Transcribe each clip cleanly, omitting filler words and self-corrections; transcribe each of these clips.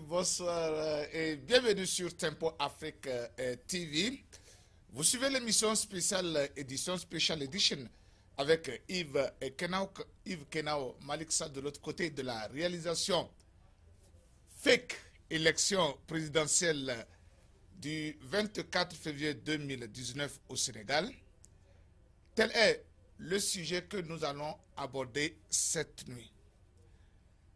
bonsoir et bienvenue sur Tempo Afrique TV. Vous suivez l'émission spéciale édition Special Edition avec Yves Kenao Maliksa de l'autre côté de la réalisation. Fake élection présidentielle du 24 février 2019 au Sénégal. Tel est le sujet que nous allons aborder cette nuit.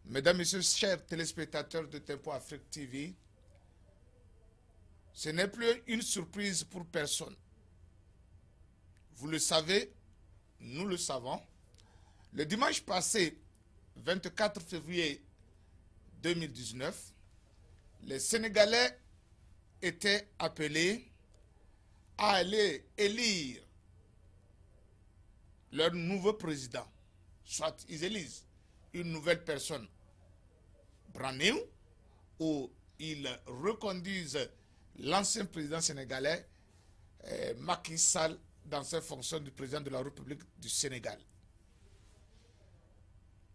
Mesdames, Messieurs, chers téléspectateurs de Tempo Afrique TV, ce n'est plus une surprise pour personne. Vous le savez, nous le savons. Le dimanche passé, 24 février 2019, les Sénégalais étaient appelés à aller élire leur nouveau président. Soit ils élisent une nouvelle personne, Branéou, ou ils reconduisent l'ancien président sénégalais, Macky Sall, dans ses fonctions de président de la République du Sénégal.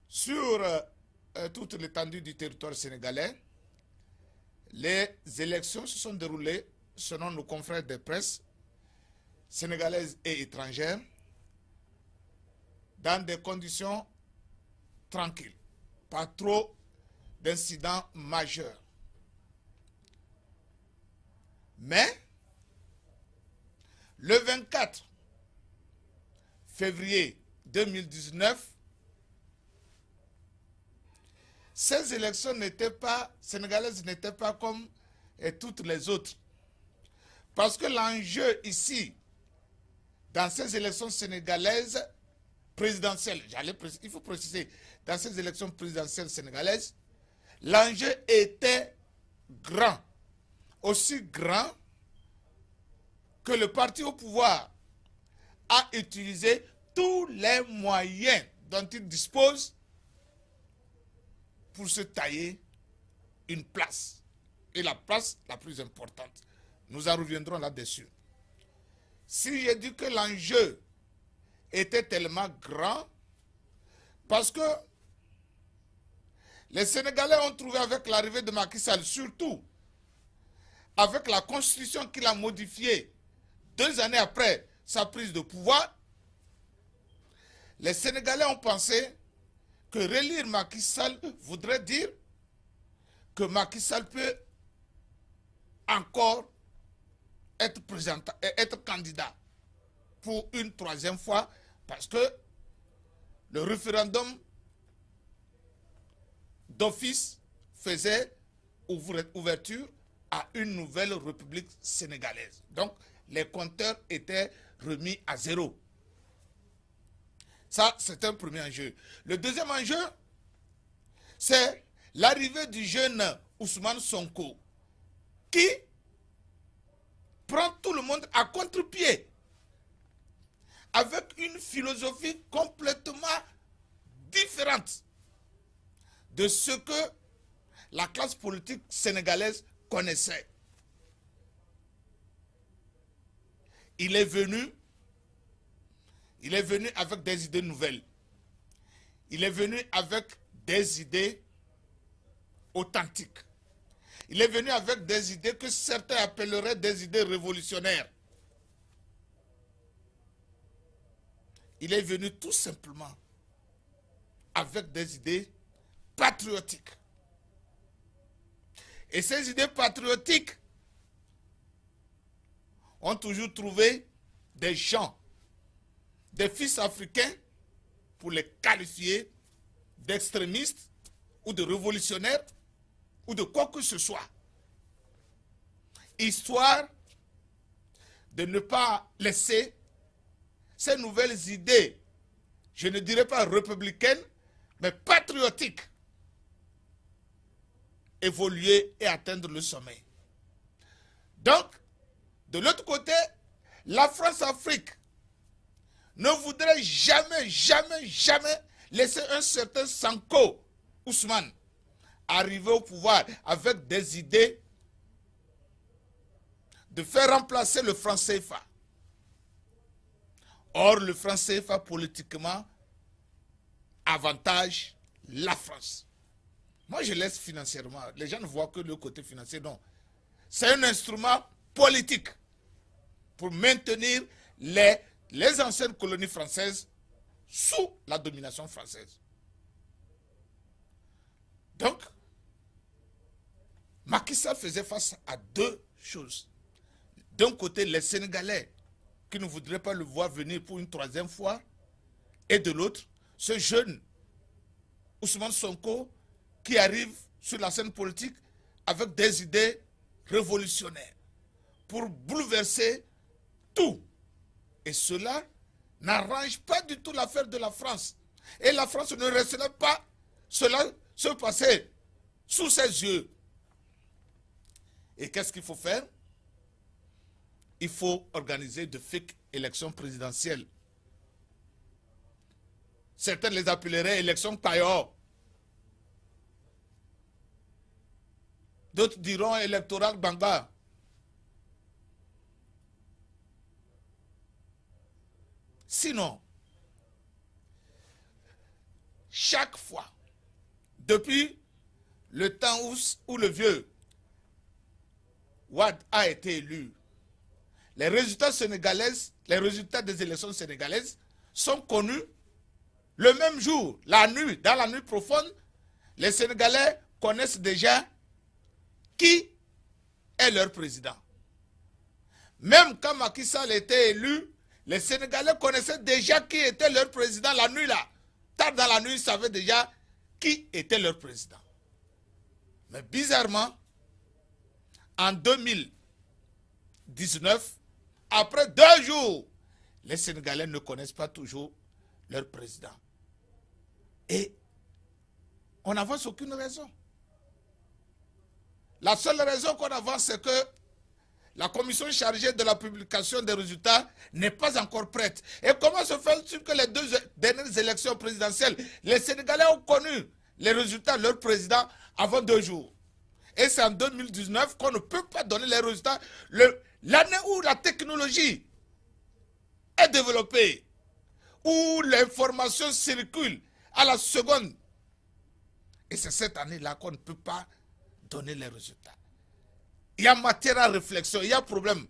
Sur toute l'étendue du territoire sénégalais, les élections se sont déroulées, selon nos confrères de presse, sénégalaises et étrangères, dans des conditions tranquilles, pas trop d'incidents majeurs. Mais, le 24 février 2019, ces élections sénégalaises n'étaient pas comme toutes les autres. Parce que l'enjeu ici, dans ces élections sénégalaises présidentielles, il faut préciser, dans ces élections présidentielles sénégalaises, l'enjeu était grand. Aussi grand que le parti au pouvoir a utilisé tous les moyens dont il dispose pour se tailler une place. Et la place la plus importante. Nous en reviendrons là-dessus. Si j'ai dit que l'enjeu était tellement grand, parce que les Sénégalais ont trouvé avec l'arrivée de Macky Sall, surtout avec la constitution qu'il a modifiée 2 années après sa prise de pouvoir, les Sénégalais ont pensé que relire Macky Sall voudrait dire que Macky Sall peut encore être candidat pour une 3e fois, parce que le référendum d'office faisait ouverture à une nouvelle république sénégalaise. Donc, les compteurs étaient remis à zéro. Ça, c'est un premier enjeu. Le deuxième enjeu, c'est l'arrivée du jeune Ousmane Sonko, qui prend tout le monde à contre-pied, avec une philosophie complètement différente de ce que la classe politique sénégalaise connaissait. Il est venu avec des idées nouvelles. Il est venu avec des idées authentiques. Il est venu avec des idées que certains appelleraient des idées révolutionnaires. Il est venu tout simplement avec des idées patriotiques. Et ces idées patriotiques ont toujours trouvé des gens, des fils africains, pour les qualifier d'extrémistes ou de révolutionnaires ou de quoi que ce soit, histoire de ne pas laisser ces nouvelles idées, je ne dirais pas républicaines, mais patriotiques, évoluer et atteindre le sommet. Donc, de l'autre côté, la France-Afrique ne voudrait jamais laisser un certain Sanko Ousmane arriver au pouvoir avec des idées de faire remplacer le franc CFA. Or, le franc CFA politiquement avantage la France. Moi, je laisse financièrement. Les gens ne voient que le côté financier. Non. C'est un instrument politique pour maintenir les anciennes colonies françaises sous la domination française. Donc, Macky Sall faisait face à deux choses. D'un côté, les Sénégalais qui ne voudraient pas le voir venir pour une troisième fois, et de l'autre, ce jeune Ousmane Sonko qui arrive sur la scène politique avec des idées révolutionnaires pour bouleverser tout. Et cela n'arrange pas du tout l'affaire de la France. Et la France ne laisserait pas cela se passer sous ses yeux. Et qu'est-ce qu'il faut faire? Il faut organiser de fake élections présidentielles. Certains les appelleraient élections Taillor. D'autres diront électoral Banga. Sinon, chaque fois, depuis le temps où le vieux Wade a été élu, les résultats des élections sénégalaises sont connus le même jour, la nuit, dans la nuit profonde. Les Sénégalais connaissent déjà qui est leur président. Même quand Macky Sall était élu, les Sénégalais connaissaient déjà qui était leur président la nuit là. Tard dans la nuit, ils savaient déjà qui était leur président. Mais bizarrement, en 2019, après 2 jours, les Sénégalais ne connaissent pas toujours leur président. Et on n'avance aucune raison. La seule raison qu'on avance, c'est que la commission chargée de la publication des résultats n'est pas encore prête. Et comment se fait-il que les 2 dernières élections présidentielles, les Sénégalais ont connu les résultats de leur président avant 2 jours? Et c'est en 2019 qu'on ne peut pas donner les résultats. L'année où la technologie est développée, où l'information circule à la seconde. Et c'est cette année-là qu'on ne peut pas donner les résultats. Il y a matière à réflexion, il y a problème.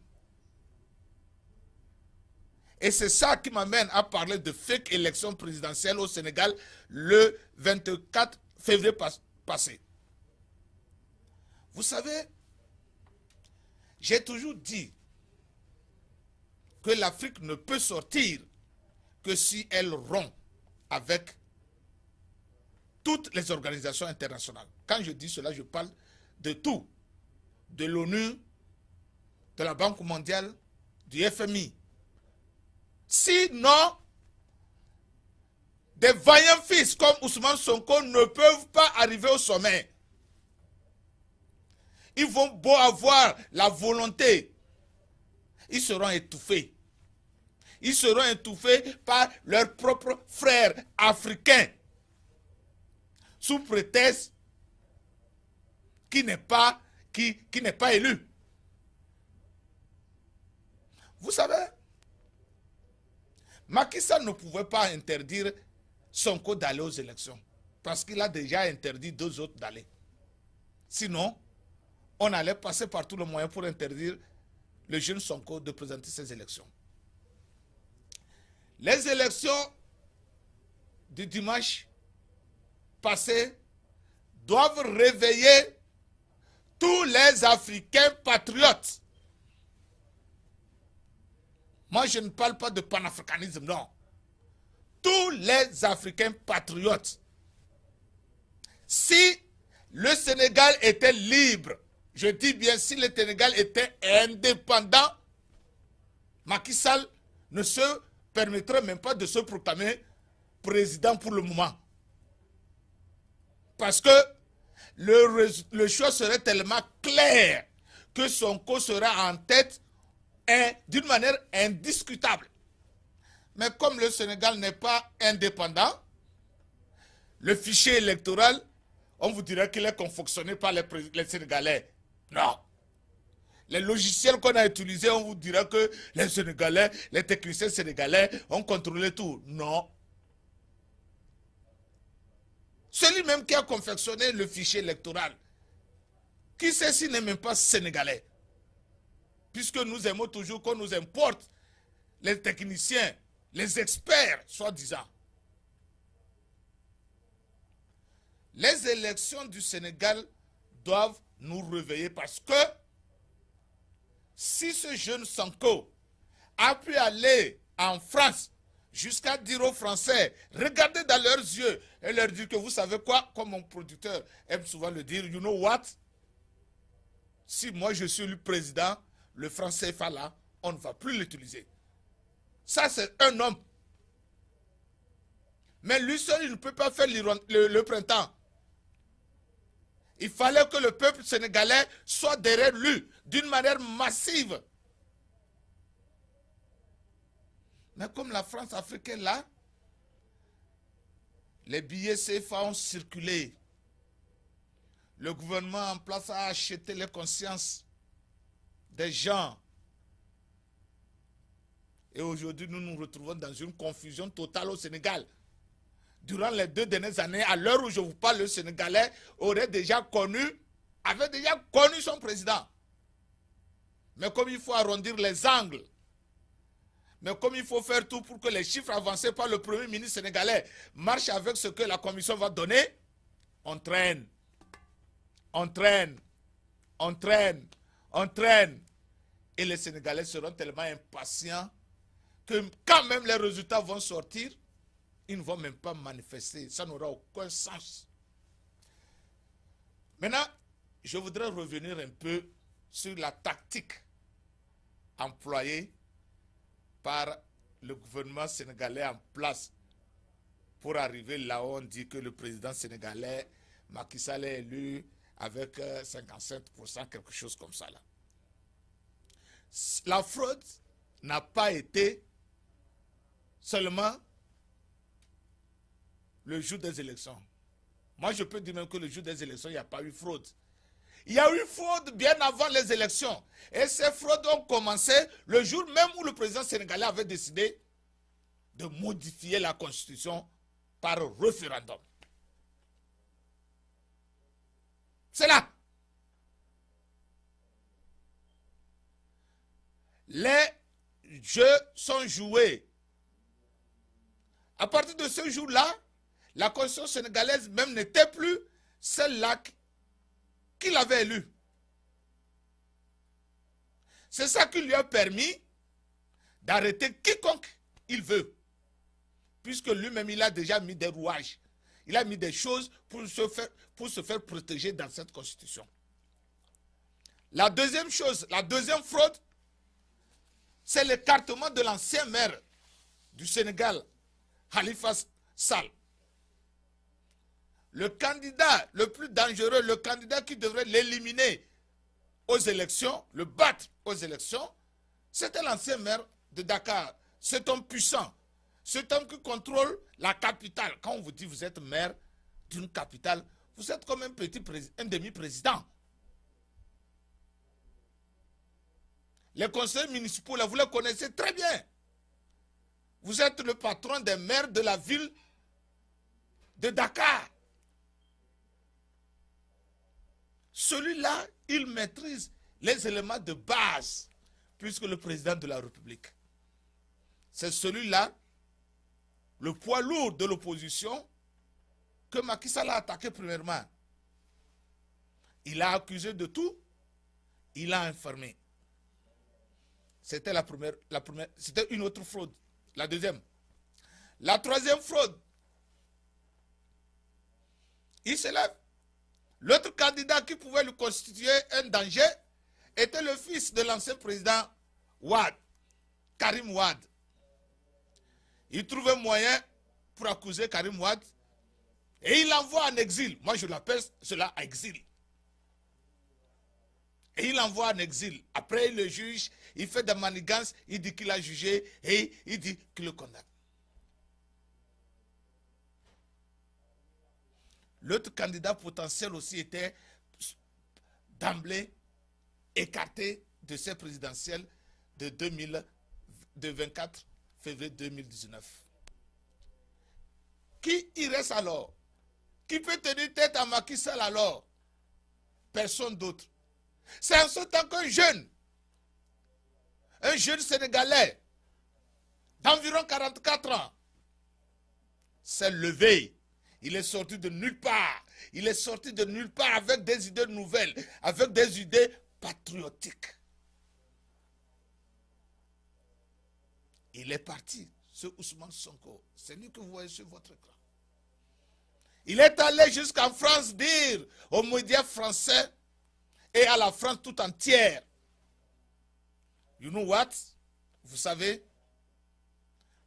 Et c'est ça qui m'amène à parler de fake élection présidentielle au Sénégal le 24 février passé. Vous savez, j'ai toujours dit que l'Afrique ne peut sortir que si elle rompt avec toutes les organisations internationales. Quand je dis cela, je parle de tout. De l'ONU, de la Banque mondiale, du FMI. Sinon, des vaillants fils comme Ousmane Sonko ne peuvent pas arriver au sommet. Ils vont beau avoir la volonté, ils seront étouffés. Ils seront étouffés par leurs propres frères africains, sous prétexte qui n'est pas élu. Vous savez, Macky Sall ne pouvait pas interdire Sonko d'aller aux élections, parce qu'il a déjà interdit 2 autres d'aller. Sinon, on allait passer par tous les moyens pour interdire le jeune Sonko de présenter ses élections. Les élections du dimanche passé doivent réveiller tous les Africains patriotes. Moi, je ne parle pas de panafricanisme, non. Tous les Africains patriotes. Si le Sénégal était libre, je dis bien si le Sénégal était indépendant, Macky Sall ne se permettrait même pas de se proclamer président pour le moment. Parce que le choix serait tellement clair que Sonko sera en tête d'une manière indiscutable. Mais comme le Sénégal n'est pas indépendant, le fichier électoral, on vous dirait qu'il est confectionné par les Sénégalais. Non. Les logiciels qu'on a utilisés, on vous dirait que les Sénégalais, les techniciens sénégalais ont contrôlé tout. Non. Celui même qui a confectionné le fichier électoral. Qui sait s'il n'est même pas sénégalais? Puisque nous aimons toujours qu'on nous importe les techniciens, les experts, soi-disant. Les élections du Sénégal doivent nous réveiller parce que si ce jeune Sanko a pu aller en France jusqu'à dire aux Français, regardez dans leurs yeux et leur dire que vous savez quoi, comme mon producteur aime souvent le dire, you know what? Si moi je suis le président, le franc CFA là, on ne va plus l'utiliser. Ça c'est un homme. Mais lui seul, il ne peut pas faire le printemps. Il fallait que le peuple sénégalais soit derrière lui d'une manière massive. Mais comme la France africaine là, les billets CFA ont circulé. Le gouvernement en place a acheté les consciences des gens. Et aujourd'hui, nous nous retrouvons dans une confusion totale au Sénégal. Durant les 2 dernières années, à l'heure où je vous parle, le Sénégalais avait déjà connu son président. Mais comme il faut arrondir les angles, mais comme il faut faire tout pour que les chiffres avancés par le Premier ministre sénégalais marchent avec ce que la Commission va donner, on traîne. On traîne. On traîne. On traîne. Et les Sénégalais seront tellement impatients que quand même les résultats vont sortir, ils ne vont même pas manifester. Ça n'aura aucun sens. Maintenant, je voudrais revenir un peu sur la tactique employée par le gouvernement sénégalais en place pour arriver là où on dit que le président sénégalais Macky Sall est élu avec 57%, quelque chose comme ça là. La fraude n'a pas été seulement le jour des élections. Moi, je peux dire même que le jour des élections, il n'y a pas eu fraude. Il y a eu fraude bien avant les élections. Et ces fraudes ont commencé le jour même où le président sénégalais avait décidé de modifier la constitution par référendum. C'est là. Les jeux sont joués. À partir de ce jour-là, la constitution sénégalaise même n'était plus celle-là qu'il avait élue. C'est ça qui lui a permis d'arrêter quiconque il veut. Puisque lui-même, il a déjà mis des rouages. Il a mis des choses pour se faire protéger dans cette constitution. La deuxième chose, la deuxième fraude, c'est l'écartement de l'ancien maire du Sénégal, Khalifa Sall. Le candidat le plus dangereux, le candidat qui devrait l'éliminer aux élections, le battre aux élections, c'était l'ancien maire de Dakar. Cet homme puissant, cet homme qui contrôle la capitale. Quand on vous dit que vous êtes maire d'une capitale, vous êtes comme un demi-président. Les conseillers municipaux, là, vous les connaissez très bien. Vous êtes le patron des maires de la ville de Dakar. Celui-là, il maîtrise les éléments de base, puisque le président de la République, c'est celui-là, le poids lourd de l'opposition, que Macky Sall a attaqué premièrement. Il a accusé de tout, il a informé. C'était la première, c'était une autre fraude. La deuxième. La troisième fraude, il se lève. L'autre candidat qui pouvait lui constituer un danger était le fils de l'ancien président Wade, Karim Wade. Il trouve un moyen pour accuser Karim Wade et il l'envoie en exil. Moi, je l'appelle cela exil. Et il l'envoie en exil. Après, il le juge, il fait des manigances, il dit qu'il a jugé et il dit qu'il le condamne. L'autre candidat potentiel aussi était d'emblée écarté de ces présidentielles de 24 février 2019. Qui y reste alors? Qui peut tenir tête à Macky Sall alors? Personne d'autre. C'est en ce temps qu'un jeune Sénégalais d'environ 44 ans s'est levé. Il est sorti de nulle part. Il est sorti de nulle part avec des idées nouvelles, avec des idées patriotiques. Il est parti, ce Ousmane Sonko. C'est lui que vous voyez sur votre écran. Il est allé jusqu'en France dire aux médias français et à la France tout entière. You know what? Vous savez,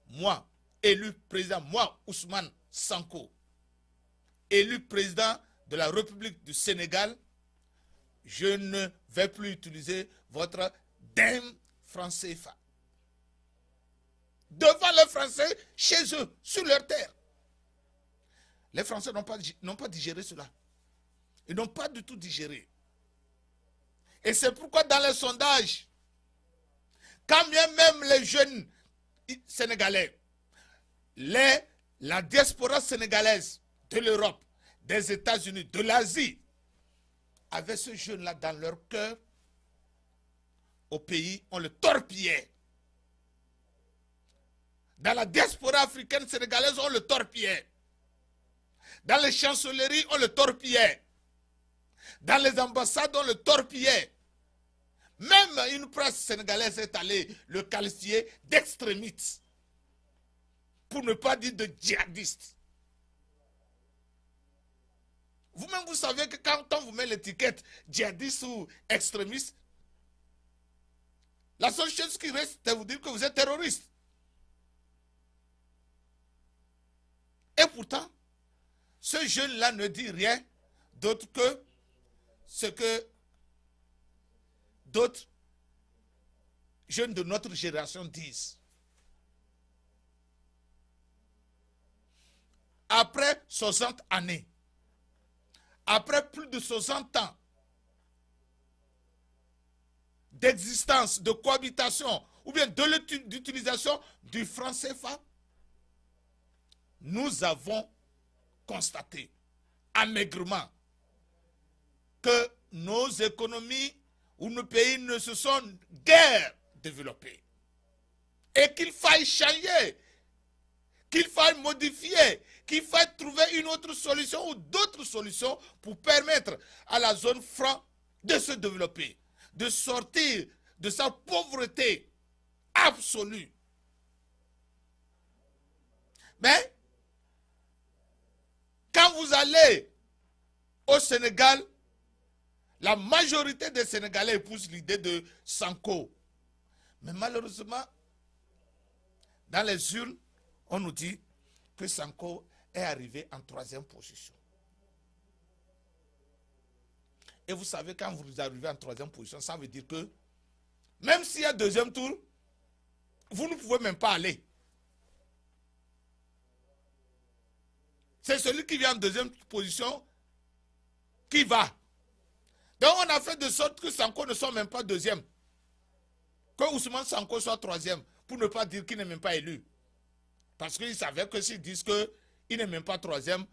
moi, élu président, moi, Ousmane Sonko, élu président de la République du Sénégal, je ne vais plus utiliser votre dème franc CFA. Devant les Français, chez eux, sur leur terre. Les Français n'ont pas digéré cela. Ils n'ont pas du tout digéré. Et c'est pourquoi dans les sondages, quand bien même les jeunes Sénégalais, la diaspora sénégalaise de l'Europe, des États-Unis, de l'Asie, avaient ce jeune-là dans leur cœur, au pays, on le torpillait. Dans la diaspora africaine sénégalaise, on le torpillait. Dans les chancelleries, on le torpillait. Dans les ambassades, on le torpillait. Même une presse sénégalaise est allée le qualifier d'extrémiste. Pour ne pas dire de djihadiste. Vous-même, vous savez que quand on vous met l'étiquette djihadiste ou extrémiste, la seule chose qui reste, c'est de vous dire que vous êtes terroriste. Et pourtant, ce jeune-là ne dit rien d'autre que ce que d'autres jeunes de notre génération disent. Après 60 années, après plus de 60 ans d'existence, de cohabitation, ou bien d'utilisation du franc CFA, nous avons constaté amaigrement que nos économies ou nos pays ne se sont guère développés. Et qu'il faille changer, qu'il faille modifier, qu'il faille trouver une autre solution ou d'autres solutions pour permettre à la zone franc de se développer, de sortir de sa pauvreté absolue. Mais, quand vous allez au Sénégal, la majorité des Sénégalais épousent l'idée de Sonko. Mais malheureusement, dans les urnes, on nous dit que Sonko est arrivé en 3e position. Et vous savez, quand vous arrivez en 3e position, ça veut dire que même s'il y a 2e tour, vous ne pouvez même pas aller. C'est celui qui vient en 2e position qui va. Donc on a fait de sorte que Sonko ne soit même pas 2e. Que Ousmane Sonko soit 3e, pour ne pas dire qu'il n'est même pas élu. Parce qu'ils savaient que s'ils disent qu'il n'est même pas 3e,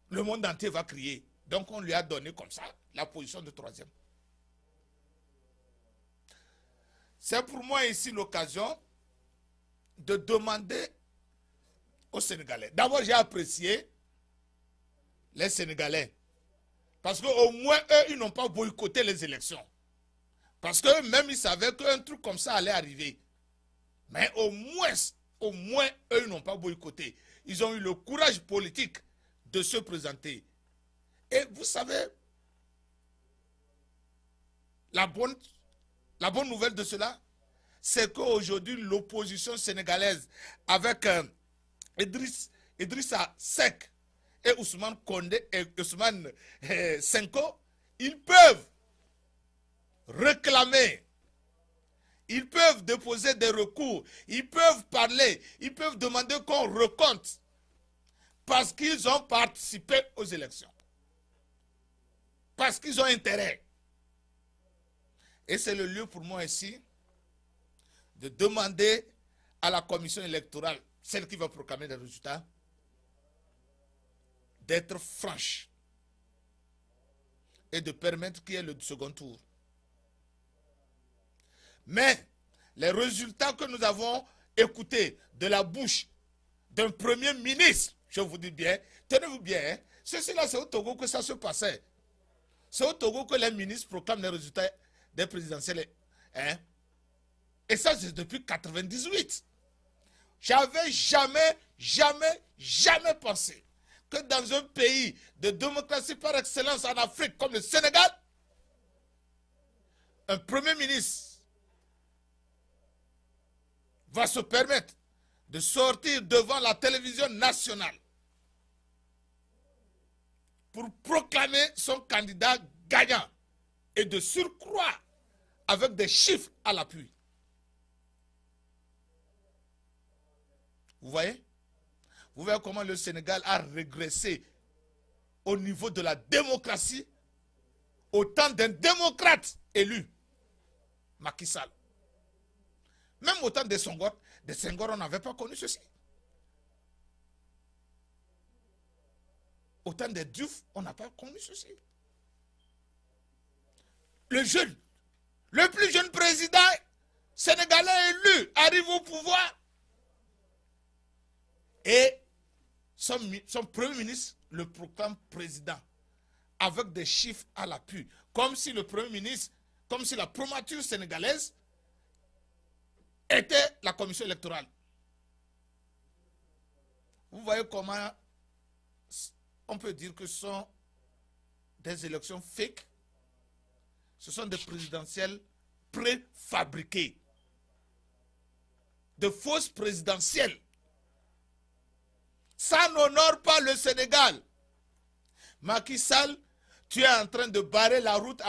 le monde entier va crier. Donc on lui a donné comme ça la position de 3e. C'est pour moi ici l'occasion de demander aux Sénégalais. D'abord, j'ai apprécié les Sénégalais. Parce qu'au moins, eux, ils n'ont pas boycotté les élections. Parce qu'eux-mêmes, ils savaient qu'un truc comme ça allait arriver. Mais au moins, eux, ils n'ont pas boycotté. Ils ont eu le courage politique de se présenter. Et vous savez, la bonne nouvelle de cela, c'est qu'aujourd'hui, l'opposition sénégalaise, avec Idrissa Seck et Ousmane Condé et Ousmane Sonko, ils peuvent réclamer, ils peuvent déposer des recours, ils peuvent parler, ils peuvent demander qu'on recompte parce qu'ils ont participé aux élections. Parce qu'ils ont intérêt. Et c'est le lieu pour moi ici de demander à la commission électorale, celle qui va proclamer les résultats, d'être franche et de permettre qu'il y ait le second tour. Mais les résultats que nous avons écoutés de la bouche d'un premier ministre, je vous dis bien, tenez-vous bien, hein, ceci-là c'est au Togo que ça se passait. C'est au Togo que les ministres proclament les résultats des présidentielles. Hein. Et ça c'est depuis 1998. J'avais jamais pensé que dans un pays de démocratie par excellence en Afrique comme le Sénégal, un premier ministre va se permettre de sortir devant la télévision nationale pour proclamer son candidat gagnant et de surcroît avec des chiffres à l'appui. Vous voyez? Vous voyez comment le Sénégal a régressé au niveau de la démocratie au temps d'un démocrate élu, Macky Sall. Même au temps de Senghor, on n'avait pas connu ceci. Au temps de Diouf, on n'a pas connu ceci. Le plus jeune président sénégalais élu arrive au pouvoir et son premier ministre le proclame président avec des chiffres à l'appui, comme si le premier ministre, comme si la primature sénégalaise était la commission électorale. Vous voyez comment on peut dire que ce sont des élections fake. Ce sont des présidentielles préfabriquées. De fausses présidentielles. Ça n'honore pas le Sénégal. Macky Sall, tu es en train de barrer la route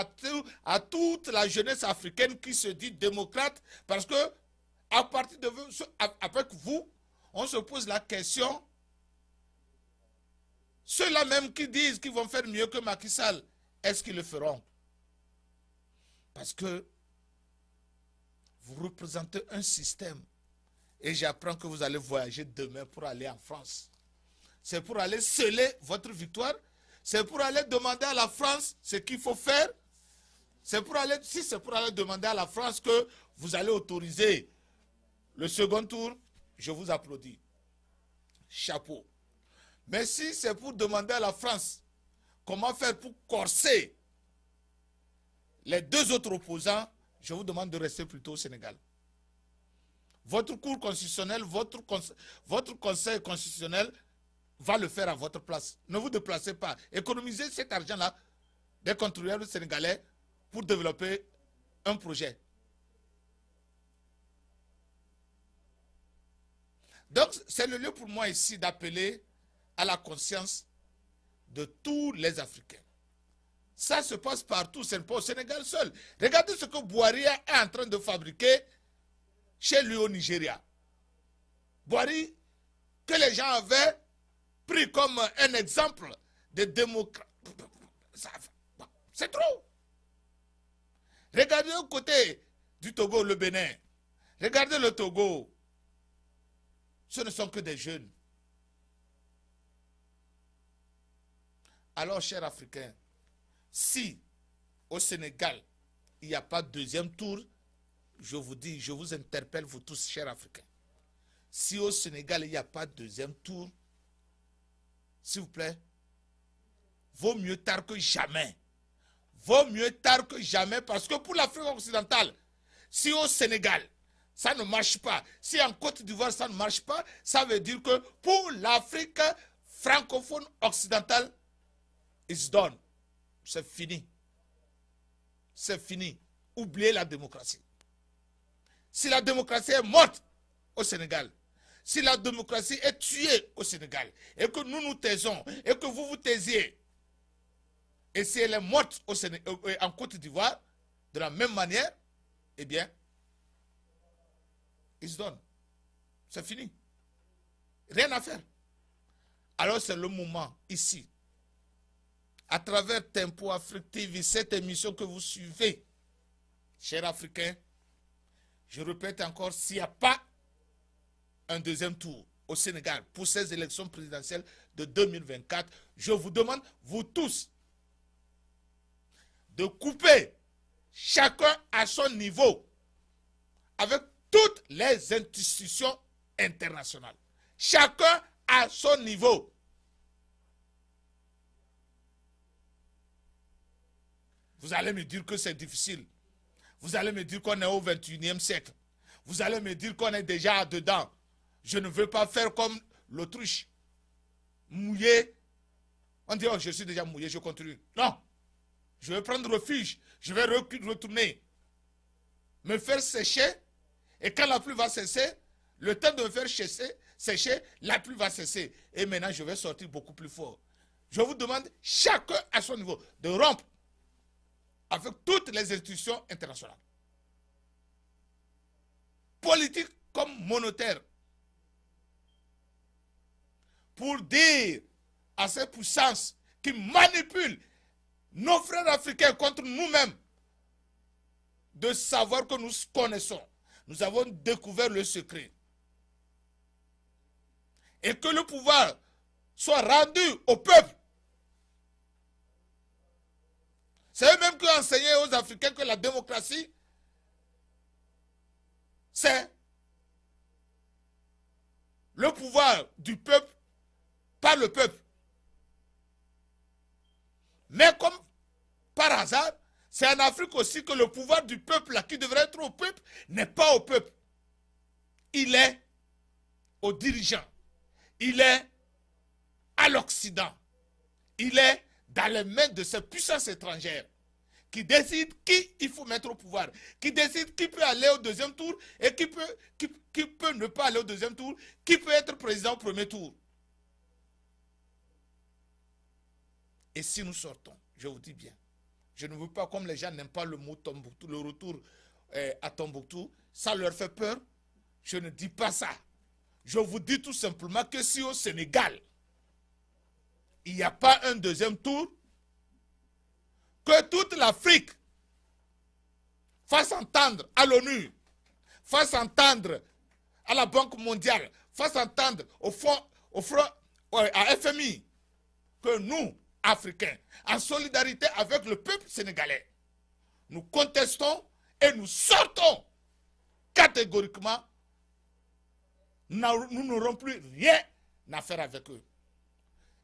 à toute la jeunesse africaine qui se dit démocrate parce que à partir de vous, avec vous, on se pose la question. Ceux-là même qui disent qu'ils vont faire mieux que Macky Sall, est-ce qu'ils le feront? Parce que vous représentez un système. Et j'apprends que vous allez voyager demain pour aller en France. C'est pour aller sceller votre victoire. C'est pour aller demander à la France ce qu'il faut faire. C'est pour aller, si c'est pour aller demander à la France que vous allez autoriser le second tour, je vous applaudis. Chapeau. Mais si c'est pour demander à la France comment faire pour corser les deux autres opposants, je vous demande de rester plutôt au Sénégal. Votre cour constitutionnelle, votre conseil constitutionnel va le faire à votre place. Ne vous déplacez pas. Économisez cet argent-là des contribuables sénégalais pour développer un projet. Donc, c'est le lieu pour moi ici d'appeler à la conscience de tous les Africains. Ça se passe partout, ce n'est pas au Sénégal seul. Regardez ce que Boari est en train de fabriquer chez lui au Nigeria. Boari, que les gens avaient pris comme un exemple de démocrate. C'est trop. Regardez au côté du Togo, le Bénin. Regardez le Togo. Ce ne sont que des jeunes. Alors, chers Africains, si au Sénégal, il n'y a pas de deuxième tour, je vous dis, je vous interpelle, vous tous, chers Africains. Si au Sénégal, il n'y a pas de deuxième tour, s'il vous plaît, vaut mieux tard que jamais. Vaut mieux tard que jamais parce que pour l'Afrique occidentale, si au Sénégal, ça ne marche pas, si en Côte d'Ivoire, ça ne marche pas, ça veut dire que pour l'Afrique francophone occidentale, it's done. C'est fini. C'est fini. Oubliez la démocratie. Si la démocratie est morte au Sénégal, si la démocratie est tuée au Sénégal, et que nous nous taisons, et que vous vous taisiez, et si elle est morte au Sénégal, en Côte d'Ivoire, de la même manière, eh bien, it's done. C'est fini. Rien à faire. Alors c'est le moment, ici, à travers Tempo Afrique TV, cette émission que vous suivez, chers Africains, je répète encore, s'il n'y a pas un deuxième tour, au Sénégal pour ces élections présidentielles de 2024, je vous demande, vous tous, de couper chacun à son niveau avec toutes les institutions internationales. Chacun à son niveau. Vous allez me dire que c'est difficile. Vous allez me dire qu'on est au 21e siècle. Vous allez me dire qu'on est déjà dedans. Je ne veux pas faire comme l'autruche. Mouillé. On dit, oh, je suis déjà mouillé, je continue. Non. Je vais prendre refuge. Je vais retourner. Me faire sécher. Et quand la pluie va cesser, le temps de me faire sécher, la pluie va cesser. Et maintenant, je vais sortir beaucoup plus fort. Je vous demande, chacun à son niveau, de rompre avec toutes les institutions internationales. Politique comme monétaire. Pour dire à ces puissances qui manipulent nos frères africains contre nous-mêmes de savoir que nous connaissons. Nous avons découvert le secret. Et que le pouvoir soit rendu au peuple. C'est eux-mêmes qui ont enseigné aux Africains que la démocratie, c'est le pouvoir du peuple par le peuple. Mais comme par hasard, c'est en Afrique aussi que le pouvoir du peuple, là, qui devrait être au peuple, n'est pas au peuple. Il est aux dirigeants. Il est à l'Occident. Il est dans les mains de ces puissances étrangères qui décident qui il faut mettre au pouvoir, qui décident qui peut aller au deuxième tour et qui peut ne pas aller au deuxième tour, qui peut être président au premier tour. Et si nous sortons, je vous dis bien, je ne veux pas, comme les gens n'aiment pas le mot Tombouctou, le retour à Tombouctou, ça leur fait peur. Je ne dis pas ça. Je vous dis tout simplement que si au Sénégal, il n'y a pas un deuxième tour, que toute l'Afrique fasse entendre à l'ONU, fasse entendre à la Banque mondiale, fasse entendre à FMI, que nous, Africains, en solidarité avec le peuple sénégalais, nous contestons et nous sortons catégoriquement. Nous n'aurons plus rien à faire avec eux.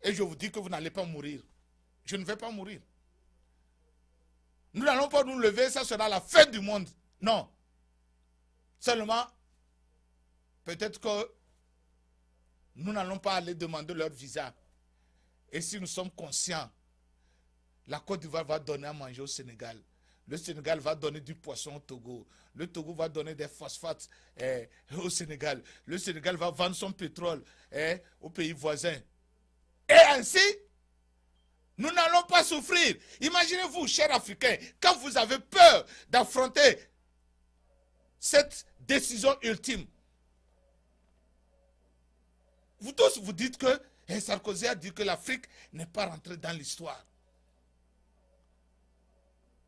Et je vous dis que vous n'allez pas mourir. Je ne vais pas mourir. Nous n'allons pas nous lever, ça sera la fin du monde. Non. Seulement, peut-être que nous n'allons pas aller demander leur visa. Et si nous sommes conscients, la Côte d'Ivoire va donner à manger au Sénégal. Le Sénégal va donner du poisson au Togo. Le Togo va donner des phosphates au Sénégal. Le Sénégal va vendre son pétrole aux pays voisins. Et ainsi, nous n'allons pas souffrir. Imaginez-vous, chers Africains, quand vous avez peur d'affronter cette décision ultime. Vous tous vous dites que Sarkozy a dit que l'Afrique n'est pas rentrée dans l'histoire.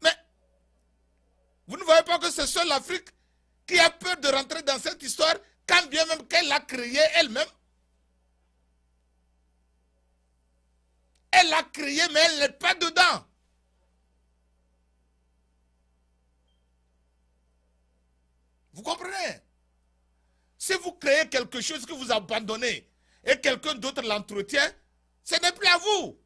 Mais vous ne voyez pas que c'est seule l'Afrique qui a peur de rentrer dans cette histoire, quand bien même qu'elle l'a créée elle-même. Elle l'a créée, mais elle n'est pas dedans. Vous comprenez? Si vous créez quelque chose que vous abandonnez et quelqu'un d'autre l'entretient, ce n'est plus à vous.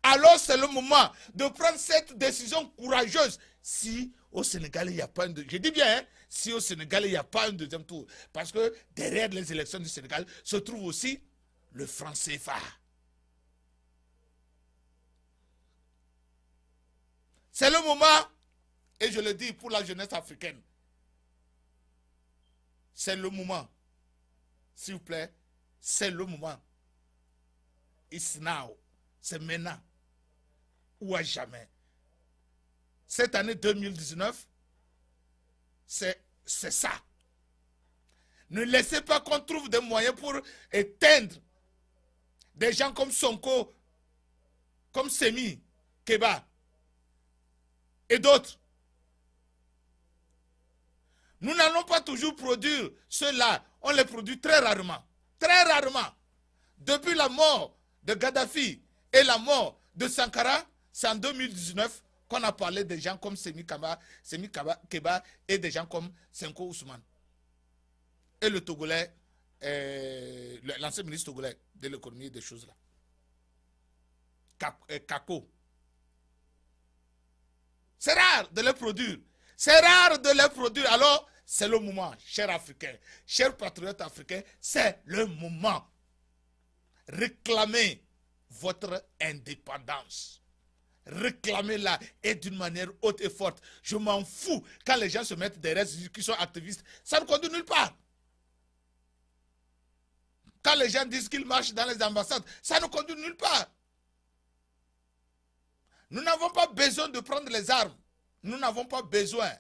Alors c'est le moment de prendre cette décision courageuse. Si au Sénégal, il n'y a pas un deuxième tour, je dis bien, hein, si au Sénégal, il n'y a pas un deuxième tour, parce que derrière les élections du Sénégal se trouve aussi le franc CFA. C'est le moment, et je le dis pour la jeunesse africaine, c'est le moment, s'il vous plaît, c'est le moment. It's now, c'est maintenant ou à jamais. Cette année 2019, c'est ça. Ne laissez pas qu'on trouve des moyens pour éteindre des gens comme Sonko, comme Semi, Keba et d'autres. Nous n'allons pas toujours produire ceux-là. on les produit très rarement. Très rarement. Depuis la mort de Gaddafi et la mort de Sankara, c'est en 2019 qu'on a parlé des gens comme Semi Keba et des gens comme Senko Ousmane. Et le Togolais, l'ancien ministre togolais de l'économie et des choses là. Kako. C'est rare de les produire. C'est rare de les produire. Alors, c'est le moment, chers Africains, chers patriotes africains, c'est le moment. Réclamez votre indépendance. Réclamez-la et d'une manière haute et forte. Je m'en fous quand les gens se mettent derrière qui sont activistes. Ça ne conduit nulle part. Quand les gens disent qu'ils marchent dans les ambassades, ça ne conduit nulle part. Nous n'avons pas besoin de prendre les armes. Nous n'avons pas besoin.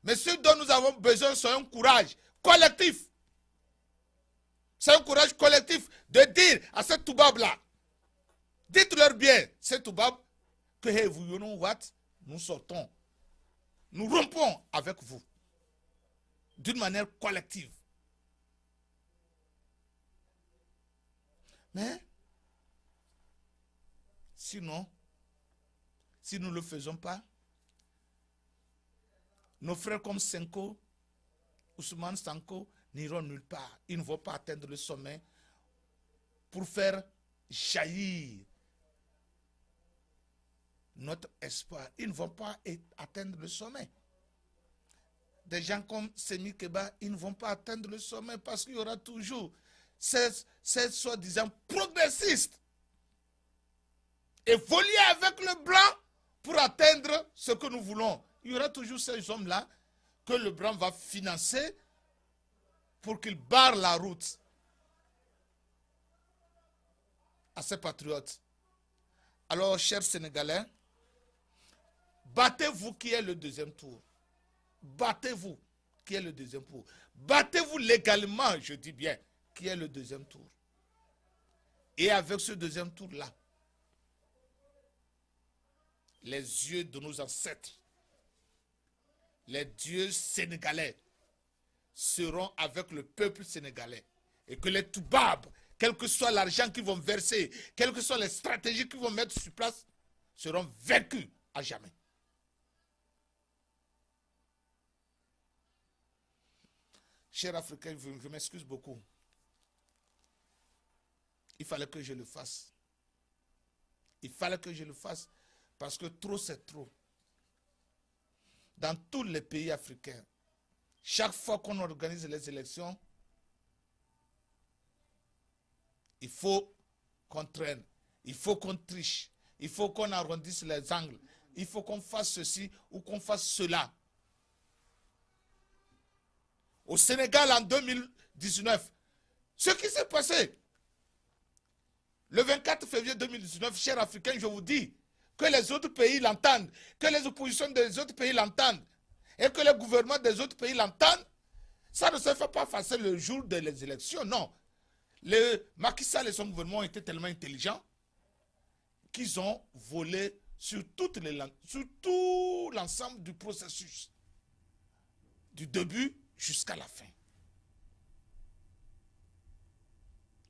Mais ce dont nous avons besoin, c'est un courage collectif. C'est un courage collectif de dire à cette toubab-là, dites-leur bien, cette toubab, que hey, you know what, nous sortons. Nous rompons avec vous. D'une manière collective. Mais, sinon, si nous ne le faisons pas, nos frères comme Senko, Ousmane Sanko, n'iront nulle part. Ils ne vont pas atteindre le sommet pour faire jaillir notre espoir. Ils ne vont pas atteindre le sommet. Des gens comme Semi Keba, ils ne vont pas atteindre le sommet parce qu'il y aura toujours ces soi-disant progressistes évoluer avec le blanc pour atteindre ce que nous voulons. Il y aura toujours ces hommes-là que le blanc va financer pour qu'ils barrent la route à ces patriotes. Alors, chers Sénégalais, battez-vous qui est le deuxième tour. Battez-vous qui est le deuxième tour. Battez-vous légalement, je dis bien, qui est le deuxième tour. Et avec ce deuxième tour-là, les yeux de nos ancêtres, les dieux sénégalais, seront avec le peuple sénégalais. Et que les toubabs, quel que soit l'argent qu'ils vont verser, quelles que soient les stratégies qu'ils vont mettre sur place, seront vaincus à jamais. Chers Africains, je m'excuse beaucoup. Il fallait que je le fasse. Il fallait que je le fasse parce que trop c'est trop. Dans tous les pays africains, chaque fois qu'on organise les élections, il faut qu'on traîne, il faut qu'on triche, il faut qu'on arrondisse les angles, il faut qu'on fasse ceci ou qu'on fasse cela. Au Sénégal en 2019, ce qui s'est passé, le 24 février 2019, chers Africains, je vous dis que les autres pays l'entendent, que les oppositions des autres pays l'entendent, et que les gouvernements des autres pays l'entendent, ça ne se fait pas passer le jour des élections, non. Le Macky Sall et son gouvernement ont été tellement intelligents qu'ils ont volé sur tout l'ensemble du processus, du début jusqu'à la fin.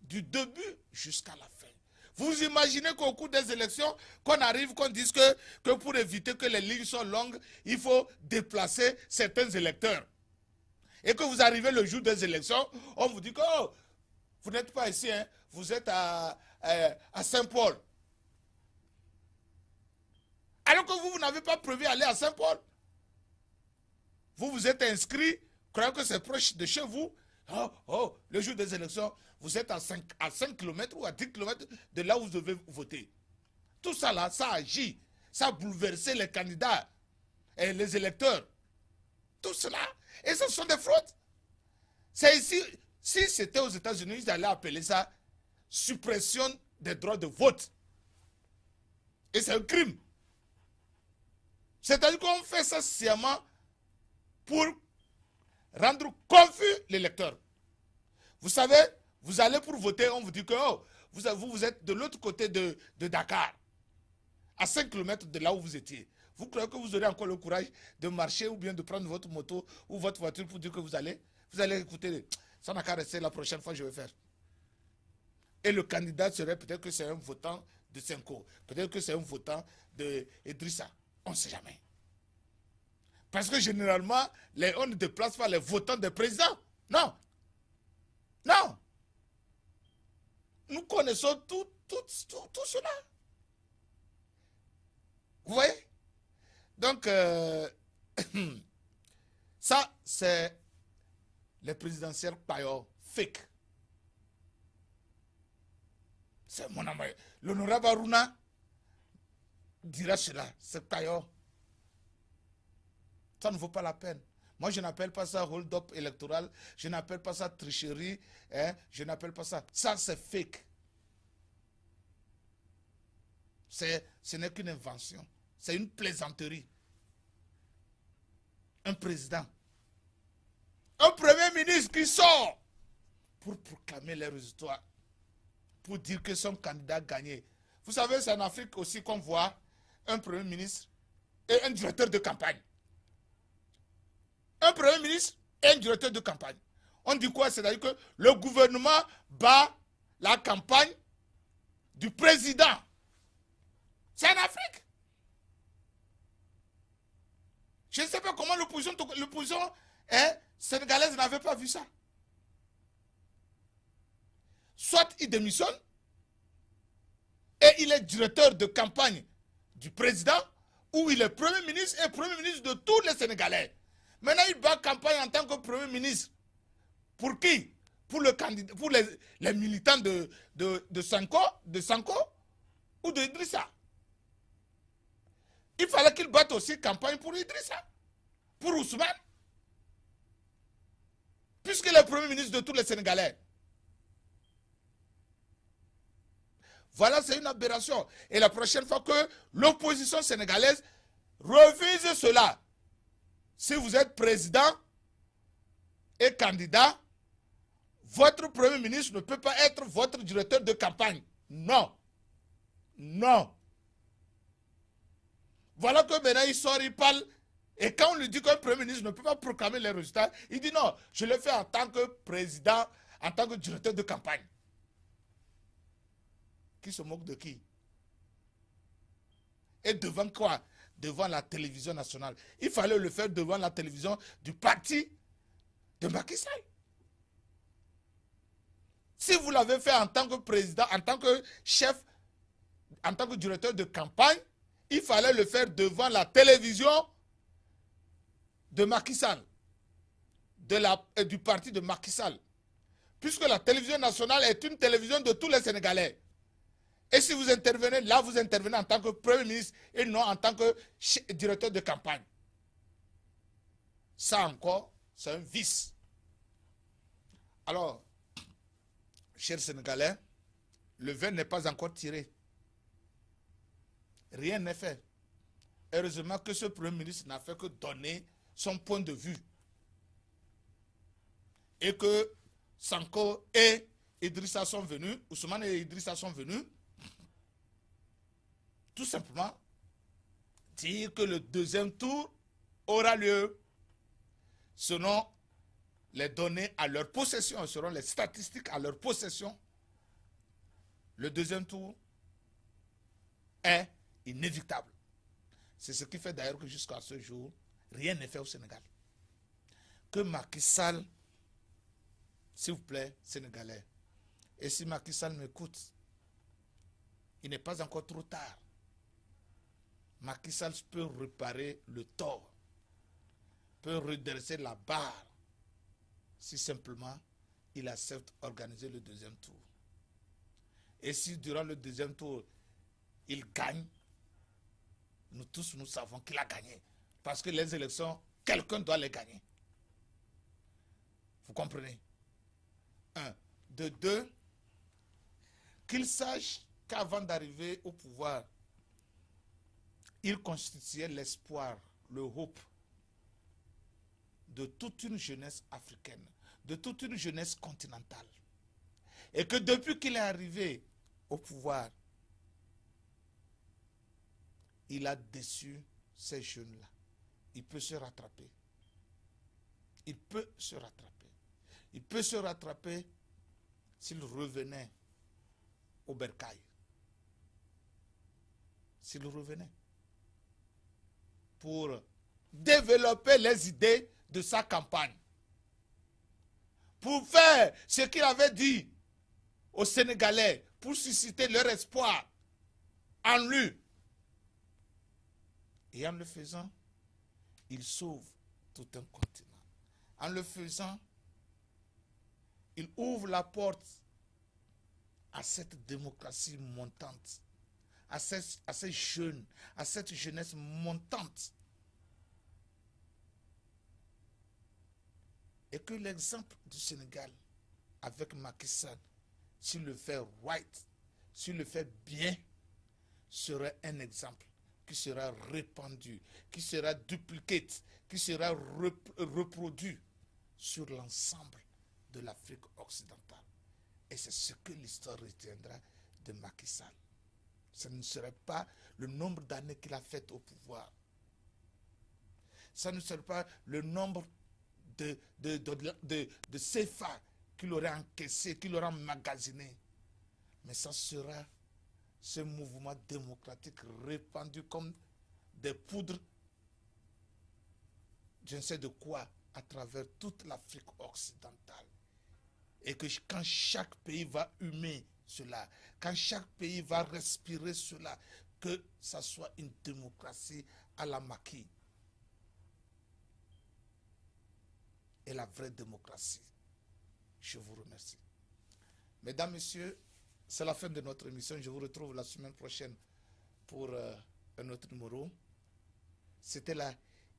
Du début jusqu'à la fin. Vous imaginez qu'au cours des élections, qu'on arrive, qu'on dise que pour éviter que les lignes soient longues, il faut déplacer certains électeurs. Et que vous arrivez le jour des élections, on vous dit que oh, vous n'êtes pas ici, hein, vous êtes à Saint-Paul. Alors que vous n'avez pas prévu aller à Saint-Paul. Vous vous êtes inscrit, croyant que c'est proche de chez vous. Oh, le jour des élections, vous êtes à 5 km ou à 10 km de là où vous devez voter. Tout ça là, ça agit. Ça a bouleversé les candidats et les électeurs. Tout cela. Et ce sont des fraudes. C'est ici, si c'était aux États-Unis, ils allaient appeler ça suppression des droits de vote. Et c'est un crime. C'est-à-dire qu'on fait ça sciemment pour rendre confus l'électeur. Vous savez, vous allez pour voter, on vous dit que oh, vous êtes de l'autre côté de Dakar, à 5 km de là où vous étiez. Vous croyez que vous aurez encore le courage de marcher ou bien de prendre votre moto ou votre voiture pour dire que vous allez écouter. Ça n'a qu'à rester la prochaine fois, je vais faire. Et le candidat serait peut-être que c'est un votant de Senko. Peut-être que c'est un votant de Idrissa. On ne sait jamais. Parce que généralement, on ne déplace pas les votants des présidents. Non. Non. Nous connaissons tout cela. Vous voyez? Donc, ça, c'est les présidentielles payo fake. C'est mon ami. L'honorable Aruna dira cela. C'est payo. Ça ne vaut pas la peine. Moi, je n'appelle pas ça hold-up électoral. Je n'appelle pas ça tricherie. Hein? Je n'appelle pas ça. Ça, c'est fake. Ce n'est qu'une invention. C'est une plaisanterie. Un président. Un premier ministre qui sort pour proclamer les résultats. Pour dire que son candidat a gagné. Vous savez, c'est en Afrique aussi qu'on voit un premier ministre et un directeur de campagne. Un premier ministre et un directeur de campagne. On dit quoi? C'est-à-dire que le gouvernement bat la campagne du président. C'est en Afrique. Je ne sais pas comment l'opposition sénégalaise n'avait pas vu ça. Soit il démissionne et il est directeur de campagne du président, ou il est premier ministre et premier ministre de tous les Sénégalais. Maintenant, il bat campagne en tant que premier ministre. Pour qui? Pour le candidat, pour les militants de Sanko ou de Idrissa. Il fallait qu'il batte aussi campagne pour Idrissa, pour Ousmane, puisqu'il est premier ministre de tous les Sénégalais. Voilà, c'est une aberration. Et la prochaine fois que l'opposition sénégalaise refuse cela, si vous êtes président et candidat, votre premier ministre ne peut pas être votre directeur de campagne. Non. Non. Voilà que maintenant il sort, il parle. Et quand on lui dit qu'un premier ministre ne peut pas proclamer les résultats, il dit non, je le fais en tant que président, en tant que directeur de campagne. Qui se moque de qui? Et devant quoi? Devant la télévision nationale. Il fallait le faire devant la télévision du parti de Macky Sall. Si vous l'avez fait en tant que président, en tant que chef, en tant que directeur de campagne, il fallait le faire devant la télévision de Macky Sall, du parti de Macky Sall. Puisque la télévision nationale est une télévision de tous les Sénégalais. Et si vous intervenez, là vous intervenez en tant que Premier ministre et non en tant que directeur de campagne. Ça encore, c'est un vice. Alors, chers Sénégalais, le vin n'est pas encore tiré. Rien n'est fait. Heureusement que ce Premier ministre n'a fait que donner son point de vue. Et que Sanko et Idrissa sont venus, Ousmane et Idrissa sont venus, tout simplement dire que le deuxième tour aura lieu selon les données à leur possession, selon les statistiques à leur possession. Le deuxième tour est inévitable. C'est ce qui fait d'ailleurs que jusqu'à ce jour, rien n'est fait au Sénégal. Que Macky Sall, s'il vous plaît, Sénégalais, et si Macky Sall m'écoute, il n'est pas encore trop tard. Macky Sall peut réparer le tort, peut redresser la barre, si simplement il accepte d'organiser le deuxième tour. Et si durant le deuxième tour, il gagne, nous tous nous savons qu'il a gagné. Parce que les élections, quelqu'un doit les gagner. Vous comprenez? Un. De deux, qu'il sache qu'avant d'arriver au pouvoir, il constituait l'espoir, le hope de toute une jeunesse africaine, de toute une jeunesse continentale. Et que depuis qu'il est arrivé au pouvoir, il a déçu ces jeunes-là. Il peut se rattraper. Il peut se rattraper. il peut se rattraper s'il revenait au bercail. S'il revenait pour développer les idées de sa campagne, pour faire ce qu'il avait dit aux Sénégalais, pour susciter leur espoir en lui. Et en le faisant, il sauve tout un continent. En le faisant, il ouvre la porte à cette démocratie montante, à ces jeunes, à cette jeunesse montante. Et que l'exemple du Sénégal avec Macky Sall, s'il le fait right, s'il le fait bien, serait un exemple qui sera répandu, qui sera dupliqué, qui sera reproduit sur l'ensemble de l'Afrique occidentale. Et c'est ce que l'histoire retiendra de Macky Sall. Ce ne serait pas le nombre d'années qu'il a fait au pouvoir. Ça ne serait pas le nombre de CFA qu'il aurait encaissé, qu'il aurait emmagasiné. Mais ça sera ce mouvement démocratique répandu comme des poudres, je ne sais de quoi, à travers toute l'Afrique occidentale. Et que quand chaque pays va humer cela, quand chaque pays va respirer cela, que ça soit une démocratie à la Macky. Et la vraie démocratie. Je vous remercie. Mesdames, Messieurs, c'est la fin de notre émission. Je vous retrouve la semaine prochaine pour un autre numéro. C'était là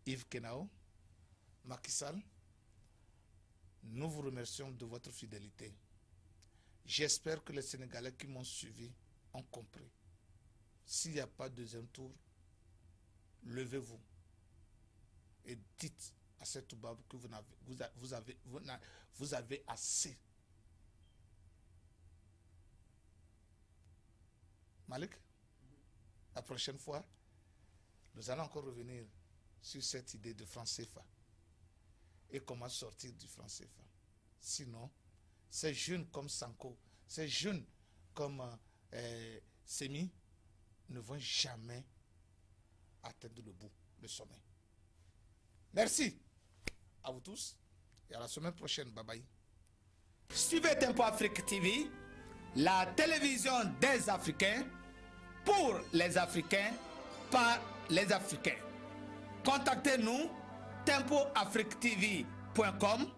Yves Kenao, Macky Sall. Nous vous remercions de votre fidélité. J'espère que les Sénégalais qui m'ont suivi ont compris. S'il n'y a pas de deuxième tour, levez-vous et dites à cet Toubab que vous avez assez. Malik, la prochaine fois, nous allons encore revenir sur cette idée de franc CFA et comment sortir du franc CFA. Sinon, ces jeunes comme Sanko, ces jeunes comme Semi ne vont jamais atteindre le bout, le sommet. Merci à vous tous et à la semaine prochaine. Bye bye. Suivez Tempo Afrique TV, la télévision des Africains, pour les Africains, par les Africains. Contactez-nous tempoafriquetv.com,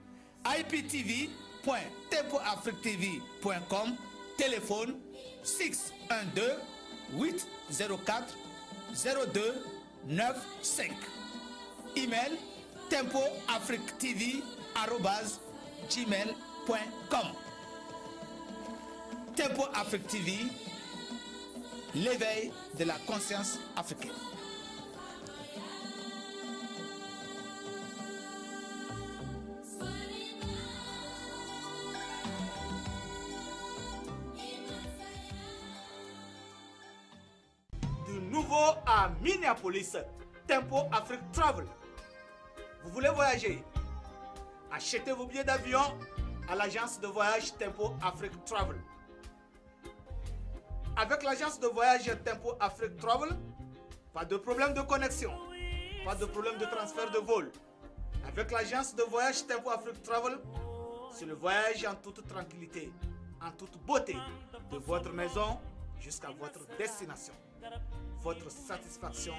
iptv.tempoafriquetv.com, téléphone 612 804 0295. Email tempoafriquetv@gmail.com. Tempo Afrique TV, l'éveil de la conscience africaine. Du nouveau à Minneapolis, Tempo Afrique Travel. Vous voulez voyager? Achetez vos billets d'avion à l'agence de voyage Tempo Afrique Travel. Avec l'agence de voyage Tempo Afrique Travel, pas de problème de connexion, pas de problème de transfert de vol. Avec l'agence de voyage Tempo Afrique Travel, c'est le voyage en toute tranquillité, en toute beauté, de votre maison jusqu'à votre destination. Votre satisfaction